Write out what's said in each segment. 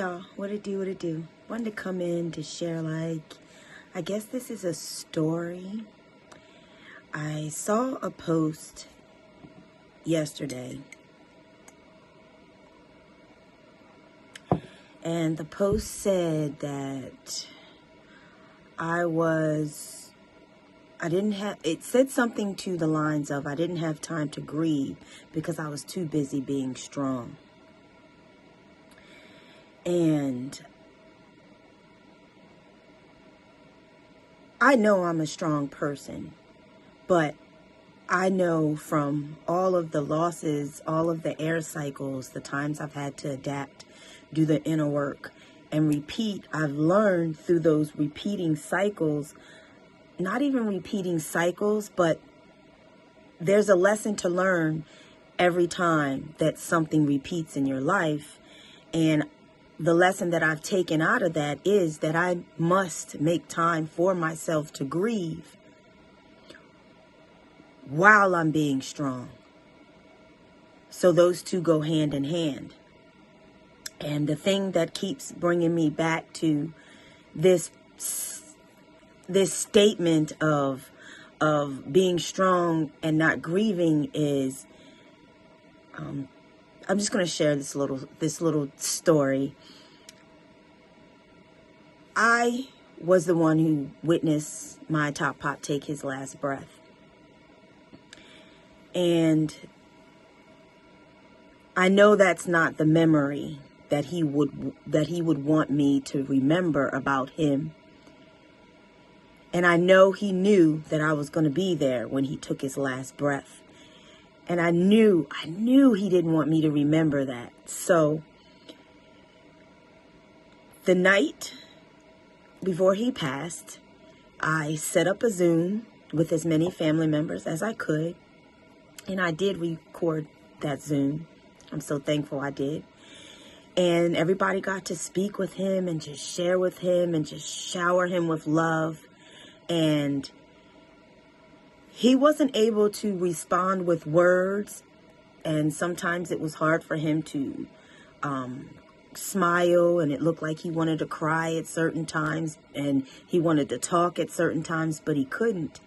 y'all, what it do? Wanted to come in to share, I guess this is a story. I saw a post yesterday, and the post said that it said something to the lines of, I didn't have time to grieve because I was too busy being strong. And I know I'm a strong person, but I know from all of the losses, all of the air cycles, the times I've had to adapt, do the inner work, and repeat, I've learned through those repeating cycles, not even repeating cycles, but there's a lesson to learn every time that something repeats in your life. And the lesson that I've taken out of that is that I must make time for myself to grieve while I'm being strong. So those two go hand in hand. And the thing that keeps bringing me back to this statement of being strong and not grieving is, I'm just going to share this little story. I was the one who witnessed my top pop take his last breath. And I know that's not the memory that he would want me to remember about him. And I know he knew that I was going to be there when he took his last breath. And I knew he didn't want me to remember that. So the night before he passed, I set up a Zoom with as many family members as I could. And I did record that Zoom. I'm so thankful I did. And everybody got to speak with him and just share with him and just shower him with love. And he wasn't able to respond with words. And sometimes it was hard for him to smile, and it looked like he wanted to cry at certain times, and he wanted to talk at certain times, but he couldn't.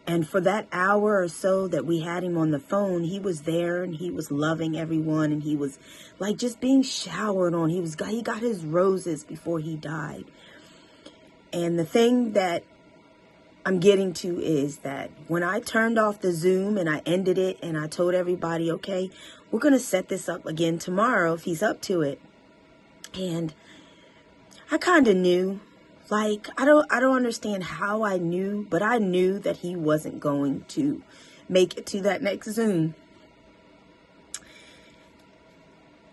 And for that hour or so that we had him on the phone, he was there and he was loving everyone, and he was like just being showered on. He got his roses before he died. And the thing that I'm getting to is that when I turned off the Zoom and I ended it and I told everybody, okay, we're going to set this up again tomorrow if he's up to it. And I kind of knew, I don't understand how I knew, but I knew that he wasn't going to make it to that next Zoom.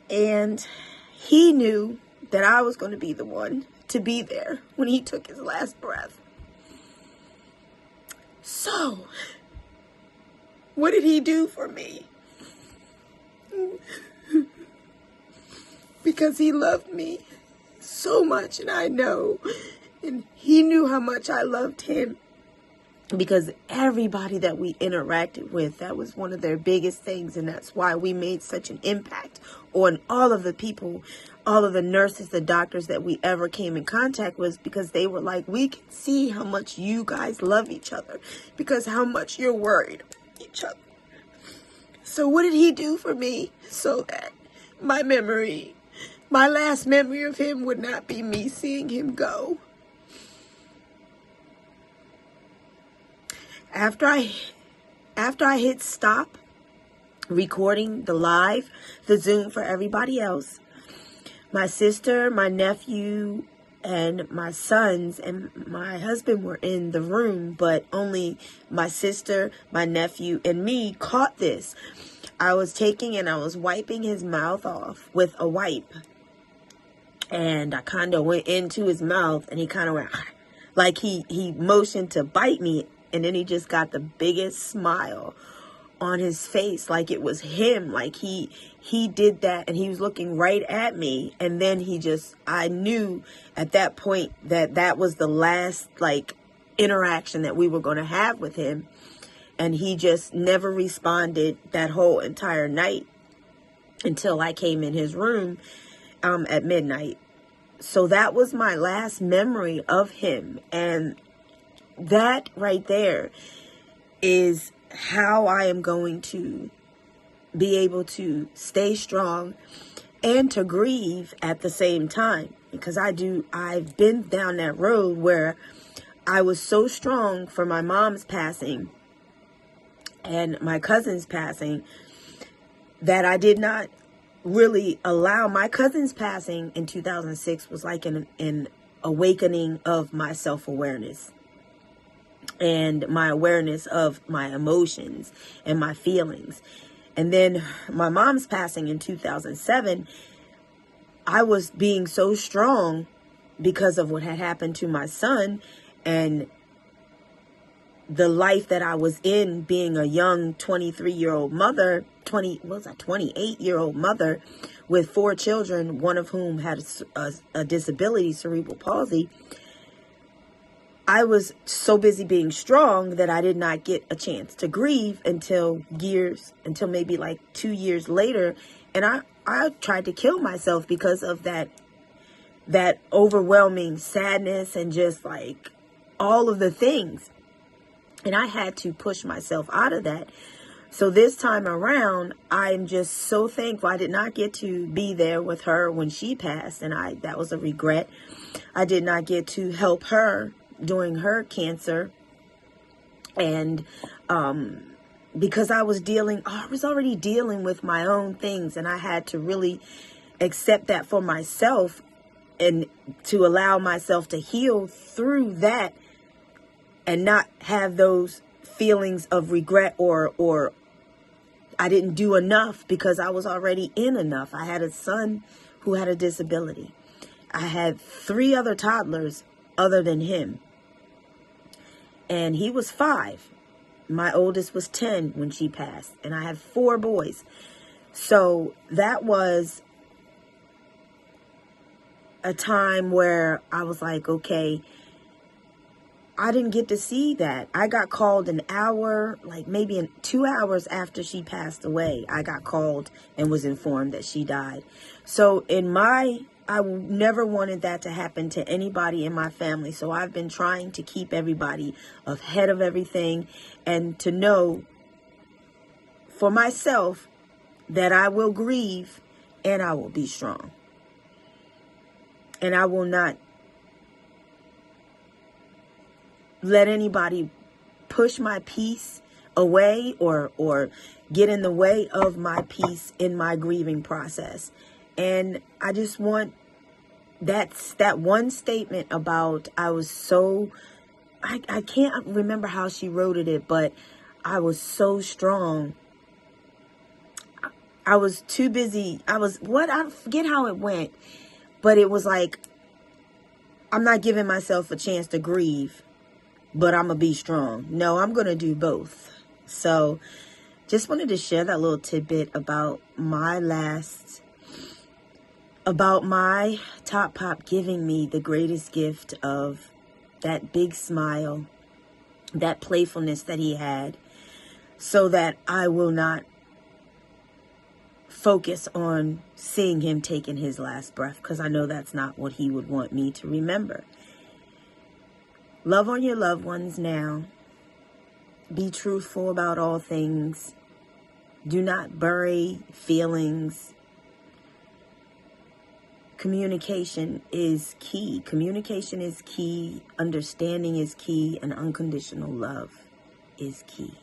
And he knew that I was going to be the one to be there when he took his last breath. So, what did he do for me? Because he loved me so much, and I know, and he knew how much I loved him, because everybody that we interacted with, that was one of their biggest things, and that's why we made such an impact on all of the people, all of the nurses, the doctors that we ever came in contact with, because they were like, we can see how much you guys love each other, because how much you're worried about each other. So what did he do for me so that my last memory of him would not be me seeing him go? After I hit stop recording the Zoom for everybody else, my sister, my nephew, and my sons and my husband were in the room, but only my sister, my nephew, and me caught this. I was taking and I was wiping his mouth off with a wipe. And I kind of went into his mouth, and he kind of went, like he motioned to bite me. And then he just got the biggest smile on his face, like it was him. Like he did that, and he was looking right at me. And then I knew at that point that was the last interaction that we were going to have with him. And he just never responded that whole entire night until I came in his room at midnight. So that was my last memory of him. And that right there is how I am going to be able to stay strong and to grieve at the same time. Because I've been down that road where I was so strong for my mom's passing and my cousin's passing that I did not really allow. My cousin's passing in 2006 was like an awakening of my self-awareness and my awareness of my emotions and my feelings. And then my mom's passing in 2007, I was being so strong because of what had happened to my son and the life that I was in, being a young 23-year-old mother, 28-year-old mother with 4 children, one of whom had a disability, cerebral palsy. I was so busy being strong that I did not get a chance to grieve until maybe like 2 years later. And I tried to kill myself because of that overwhelming sadness and just like all of the things. And I had to push myself out of that. So this time around, I'm just so thankful. I did not get to be there with her when she passed, and that was a regret. I did not get to help her during her cancer. And because I was already dealing with my own things, and I had to really accept that for myself and to allow myself to heal through that and not have those feelings of regret or I didn't do enough because I was already in enough. I had a son who had a disability. I had 3 other toddlers other than him. And he was 5. My oldest was 10 when she passed. And I had 4 boys. So that was a time where I was like, okay, I didn't get to see that. I got called an hour, like maybe 2 hours after she passed away. I got called and was informed that she died. So I never wanted that to happen to anybody in my family. So I've been trying to keep everybody ahead of everything and to know for myself that I will grieve and I will be strong. And I will not let anybody push my peace away or get in the way of my peace in my grieving process. And I just want that one statement about I can't remember how she wrote it, but I was so strong. I was too busy. I forget how it went, but it was like, I'm not giving myself a chance to grieve, but I'm going to be strong. No, I'm going to do both. So just wanted to share that little tidbit about my Top Pop giving me the greatest gift of that big smile, that playfulness that he had, so that I will not focus on seeing him taking his last breath, because I know that's not what he would want me to remember. Love on your loved ones now. Be truthful about all things. Do not bury feelings. Communication is key. Communication is key. Understanding is key. And unconditional love is key.